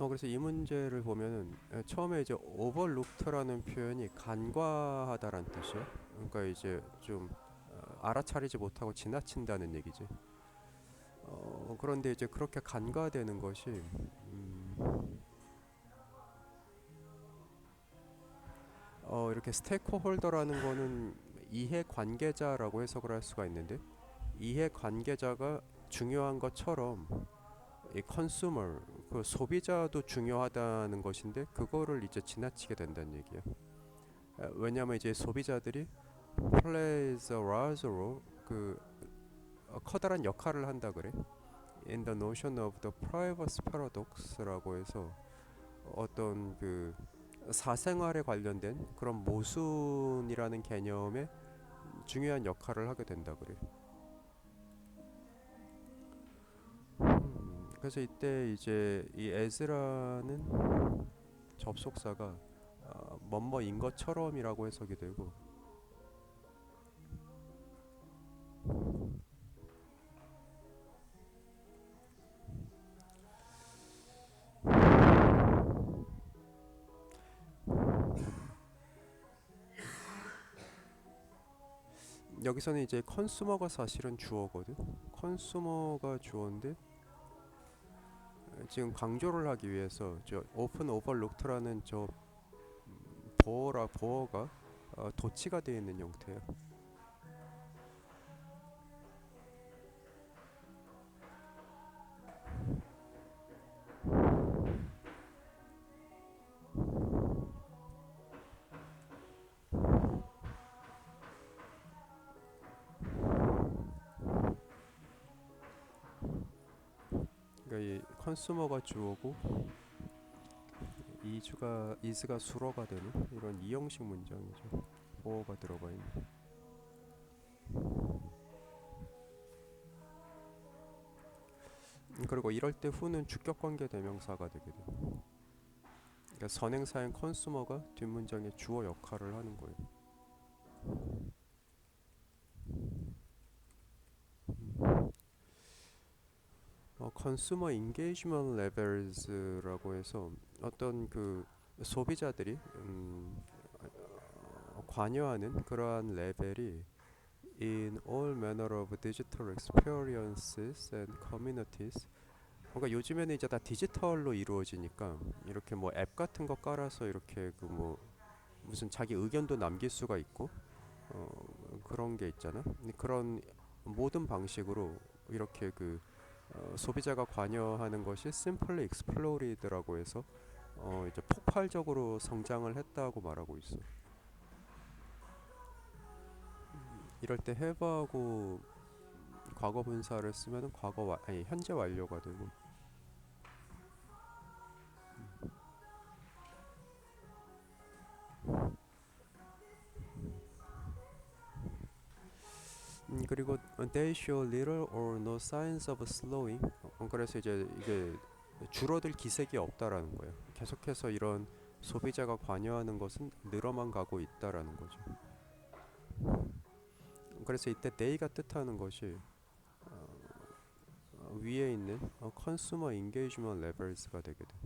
그래서 이 문제를 보면은 처음에 이제 overlooked라는 표현이 간과하다란 뜻이에요. 그러니까 이제 좀 알아차리지 못하고 지나친다는 얘기지. 그런데 이제 그렇게 간과되는 것이 이렇게 스테이크홀더라는 거는 이해 관계자라고 해석을 할 수가 있는데 이해 관계자가 중요한 것처럼 이 컨슈머 그 소비자도 중요하다는 것인데 그거를 이제 지나치게 된다는 얘기야. 왜냐하면 이제 소비자들이 plays a large role 그 커다란 역할을 한다 그래. In the notion of the privacy paradox라고 해서 어떤 그 사생활에 관련된 그런 모순이라는 개념에 중요한 역할을 하게 된다 그래. 그래서 이때 이제 이 에즈라는 접속사가 뭐뭐인 것처럼이라고 해석이 되고 여기서는 이제 컨슈머가 사실은 주어거든. 컨슈머가 주어인데 지금 강조를 하기 위해서 저 오픈 오버룩트라는 저 보어가 도치가 되어 있는 형태예요. 그러니까 이 컨슈머가 주어고 이주가 이즈가 수로가 되는 이런 이형식 문장이죠. 보어가 들어가 있는. 그리고 이럴 때 후는 주격관계 대명사가 되게 돼. 그러니까 선행사인 컨슈머가 뒷문장의 주어 역할을 하는 거예요. 컨슈머 인게이지먼트 레벨즈라고 해서 어떤 그 소비자들이 관여하는 그러한 레벨이 in all manner of digital experiences and communities. 그러니까 요즘에는 이제 다 디지털로 이루어지니까 이렇게 뭐 앱 같은 거 깔아서 이렇게 그 뭐 무슨 자기 의견도 남길 수가 있고 그런 게 있잖아. 그런 모든 방식으로 이렇게 그 소비자가 관여하는 것이 simply exploded라고 해서 이제 폭발적으로 성장을 했다고 말하고 있어. 이럴 때 have하고 과거 분사를 쓰면 아니 현재 완료가 되고 그리고 they show little or no signs of slowing. 그래서 이제 이게 줄어들 기색이 없다라는 거예요. 계속해서 이런 소비자가 관여하는 것은 늘어만 가고 있다라는 거죠. 그래서 이때 they가 뜻하는 것이 위에 있는 consumer engagement levels가 되게 돼.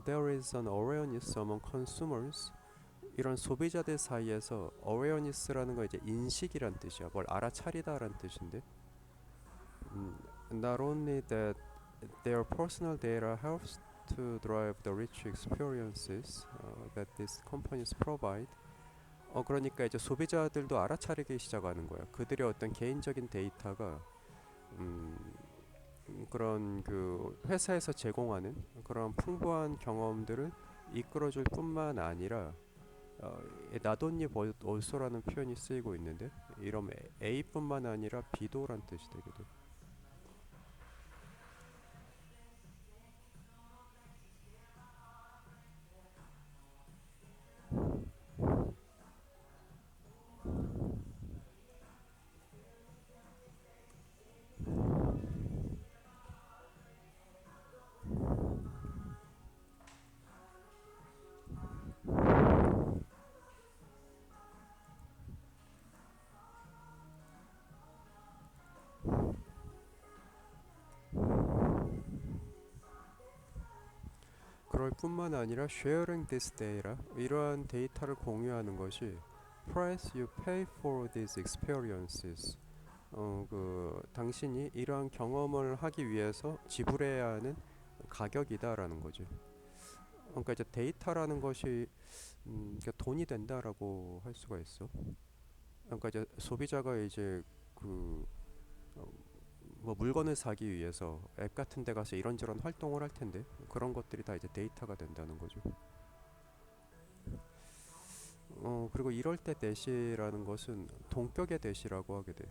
There is an awareness among consumers. 이런 소비자들 사이에서 awareness라는 건 이제 인식이란 뜻이야. 뭘 알아차리다라는 뜻인데 not only that their personal data helps to drive the rich experiences that these companies provide. 그러니까 이제 소비자들도 알아차리기 시작하는 거야. 그들의 어떤 개인적인 데이터가 음, 그런 그 회사에서 제공하는 그런 풍부한 경험들을 이끌어줄 뿐만 아니라 나돈니 올소라는 표현이 쓰이고 있는데 이런 A뿐만 아니라 B도란 뜻이 되거든. 뿐만 아니라 sharing this data, 이러한 데이터를 공유하는 것이 price you pay for these experiences, 당신이 이러한 경험을 하기 위해서 지불해야 하는 가격이다라는 거지. 그러니까 이제 데이터라는 것이 그러니까 돈이 된다라고 할 수가 있어. 그러니까 이제 소비자가 이제 그 어, 뭐 물건을 사기 위해서 앱 같은 데 가서 이런저런 활동을 할 텐데 그런 것들이 다 이제 데이터가 된다는 거죠. 그리고 이럴 때 대시라는 것은 동격의 대시라고 하게 돼.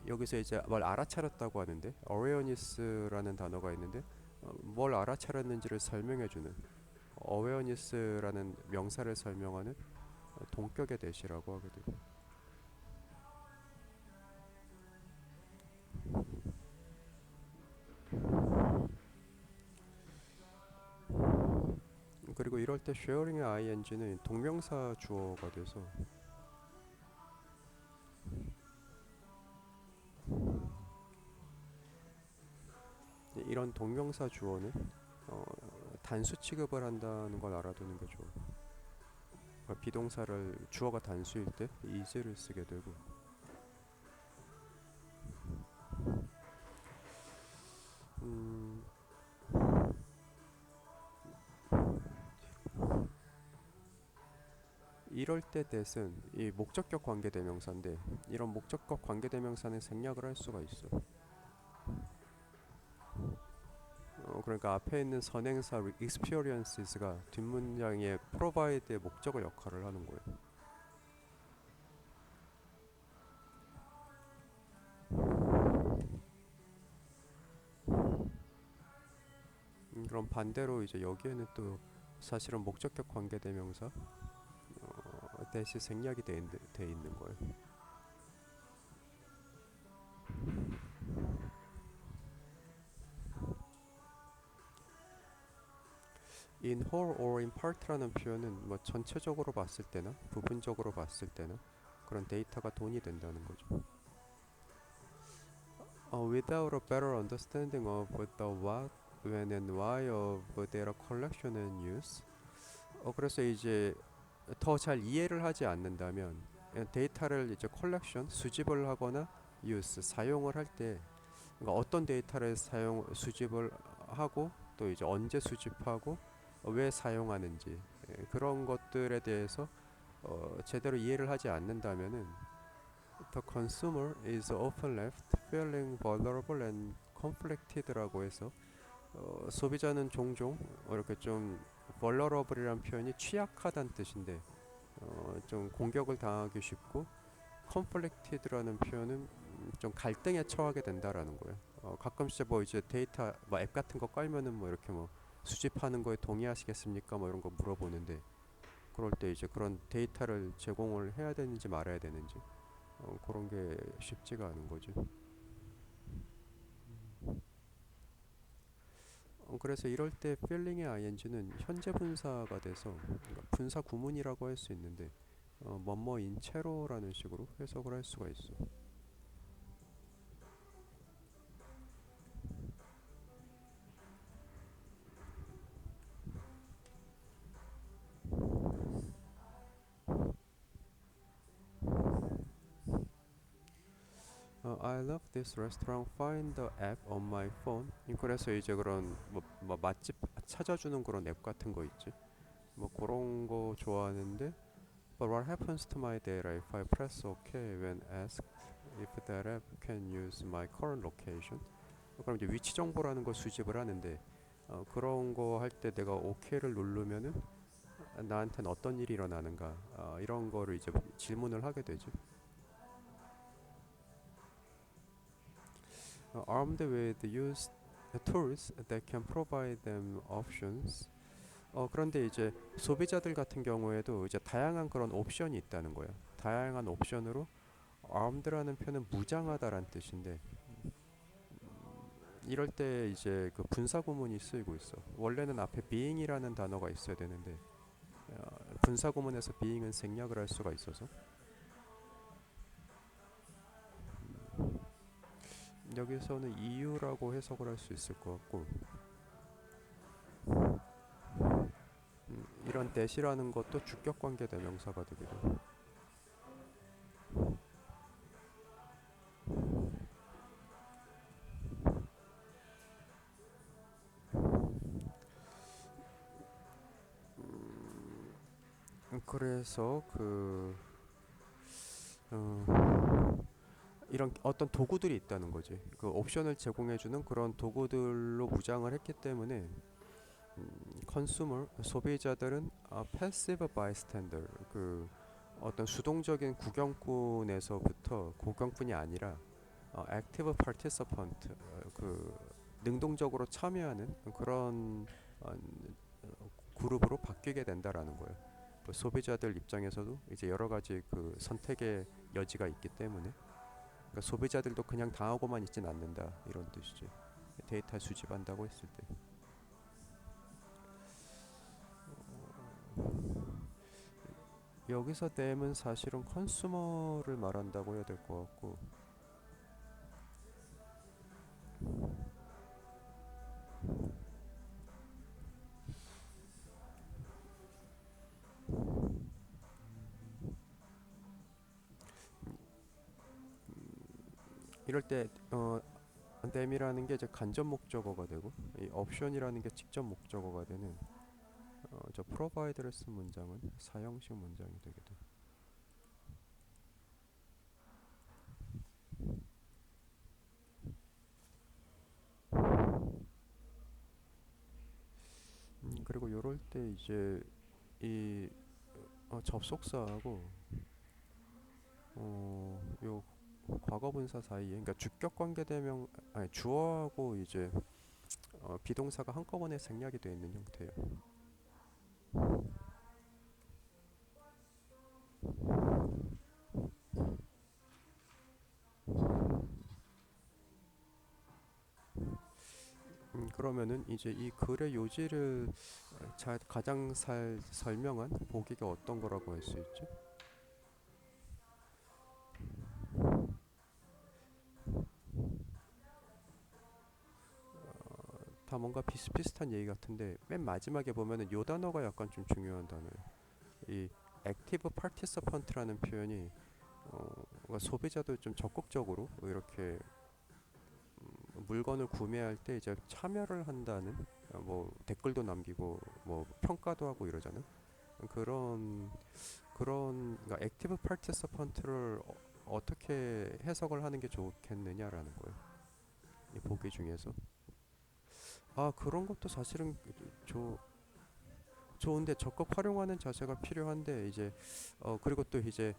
여기서 이제 뭘 알아차렸다고 하는데 awareness라는 단어가 있는데 뭘 알아차렸는지를 설명해주는 awareness라는 명사를 설명하는 동격의 대시라고 하게 돼. 그리고 이럴 때 sharing의 ing는 동명사 주어가 돼서 이런 동명사 주어는 어, 단수 취급을 한다는 걸 알아두는 게 좋아. 그러니까 비동사를 주어가 단수일 때 is를 쓰게 되고 음, 이럴 때 that은 이 목적격 관계대명사인데 이런 목적격 관계대명사는 생략을 할 수가 있어. 그러니까 앞에 있는 선행사 experiences가 뒷문장의 provide의 목적어 역할을 하는 거예요. 그럼 반대로 이제 여기에는 또 사실은 목적격 관계대명사 that이 생략이 돼 있는 거예요. in whole or in part라는 표현은 뭐 전체적으로 봤을 때나 부분적으로 봤을 때나 그런 데이터가 돈이 된다는 거죠. Without a better understanding of the what, when and why of data collection and use. 그래서 이제 더 잘 이해를 하지 않는다면 데이터를 이제 컬렉션 수집을 하거나 use 사용을 할 때 그러니까 어떤 데이터를 수집을 하고 또 이제 언제 수집하고 왜 사용하는지 그런 것들에 대해서 제대로 이해를 하지 않는다면은 the consumer is often left feeling vulnerable and conflicted라고 해서 소비자는 종종 이렇게 좀 vulnerable이란 표현이 취약하다는 뜻인데 좀 공격을 당하기 쉽고 conflicted라는 표현은 좀 갈등에 처하게 된다라는 거예요. 가끔씩 뭐 이제 데이터 뭐 앱 같은 거 깔면은 뭐 이렇게 뭐 수집하는 거에 동의하시겠습니까? 뭐 이런 거 물어보는데 그럴 때 이제 그런 데이터를 제공을 해야 되는지 말아야 되는지 그런 게 쉽지가 않은 거죠. 그래서 이럴 때 feeling의 ing는 현재 분사가 돼서 그러니까 분사 구문이라고 할 수 있는데 뭐뭐인 채로라는 식으로 해석을 할 수가 있어. I love this restaurant. Find the app on my phone. 그래서 이제 그런 뭐 맛집 찾아주는 그런 앱 같은 거 있지. 뭐 그런 거 좋아하는데 But what happens to my data if I press OK when asked if that app can use my current location? 그럼 이제 위치 정보라는 걸 수집을 하는데 그런 거 할 때 내가 OK를 누르면은 나한테는 어떤 일이 일어나는가 이런 거를 이제 질문을 하게 되죠. Armed with used tools that can provide them options. 그런데 이제 소비자들 같은 경우에도 이제 다양한 그런 옵션이 있다는 거예요. 다양한 옵션으로 armed라는 표현은 무장하다라는 뜻인데 이럴 때 이제 그 분사 구문이 쓰이고 있어. 원래는 앞에 being이라는 단어가 있어야 되는데 분사 구문에서 being은 생략을 할 수가 있어서 여기서는 이유라고 해석을 할 수 있을 것 같고 이런 that이라는 것도 주격 관계 대명사가 되기도 해요. 그래서 이런 어떤 도구들이 있다는 거지. 그 옵션을 제공해주는 그런 도구들로 무장을 했기 때문에 컨슈머 소비자들은 패시브 바이스탠더 그 어떤 수동적인 구경꾼에서부터 구경꾼이 아니라 액티브 파티시펀트 그 능동적으로 참여하는 그런 어, 그룹으로 바뀌게 된다라는 거예요. 그 소비자들 입장에서도 이제 여러 가지 그 선택의 여지가 있기 때문에 그러니까 소비자들도 그냥 당하고만 있진 않는다 이런 뜻이지. 데이터 수집한다고 했을 때. 여기서 댐은 사실은 컨슈머를 말한다고 해야 될 것 같고 이럴 때 댐이라는 게 이제 간접 목적어가 되고 이 옵션이라는 게 직접 목적어가 되는 저 프로바이드를 쓴 문장은 사형식 문장이 되게 돼. 그리고 요럴 때 이제 이 접속사하고 요 과거분사 사이에 그러니까 주격 관계 대명 아니 주어하고 이제 비동사가 한꺼번에 생략이 되어 있는 형태예요. 그러면은 이제 이 글의 요지를 가장 설명한 보기가 어떤 거라고 할 수 있죠? 다 뭔가 비슷비슷한 얘기 같은데 맨 마지막에 보면은 요 단어가 약간 좀 중요한 단어예요. 이 액티브 파티시펀트라는 표현이 뭔가 소비자도 좀 적극적으로 이렇게 물건을 구매할 때 이제 참여를 한다는 뭐 댓글도 남기고 뭐 평가도 하고 이러잖아요. 그런 그러니까 액티브 파티시펀트를 어떻게 해석을 하는 게 좋겠느냐라는 거예요. 이 보기 중에서 그런 것도 사실은 좋 좋은데 적극 활용하는 자세가 필요한데 이제 그리고 또 이제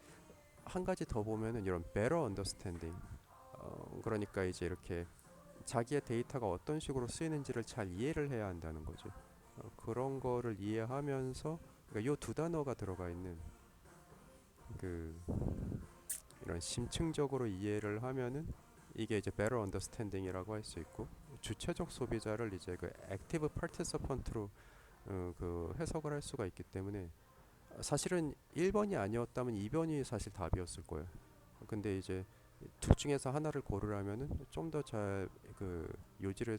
한 가지 더 보면은 이런 better understanding 그러니까 이제 이렇게 자기의 데이터가 어떤 식으로 쓰이는지를 잘 이해를 해야 한다는 거죠. 그런 거를 이해하면서 그러니까 요 두 단어가 들어가 있는 그 이런 심층적으로 이해를 하면은 이게 이제 better understanding이라고 할 수 있고 주체적 소비자를 이제 그 active participant로 그 해석을 할 수가 있기 때문에 사실은 1번이 아니었다면 2번이 사실 답이었을 거예요. 근데 이제 둘 중에서 하나를 고르라면은 좀 더 잘 그 요지를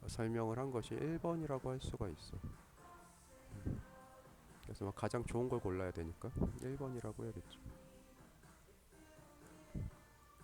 설명을 한 것이 1번이라고 할 수가 있어. 그래서 가장 좋은 걸 골라야 되니까 1번이라고 해야겠죠.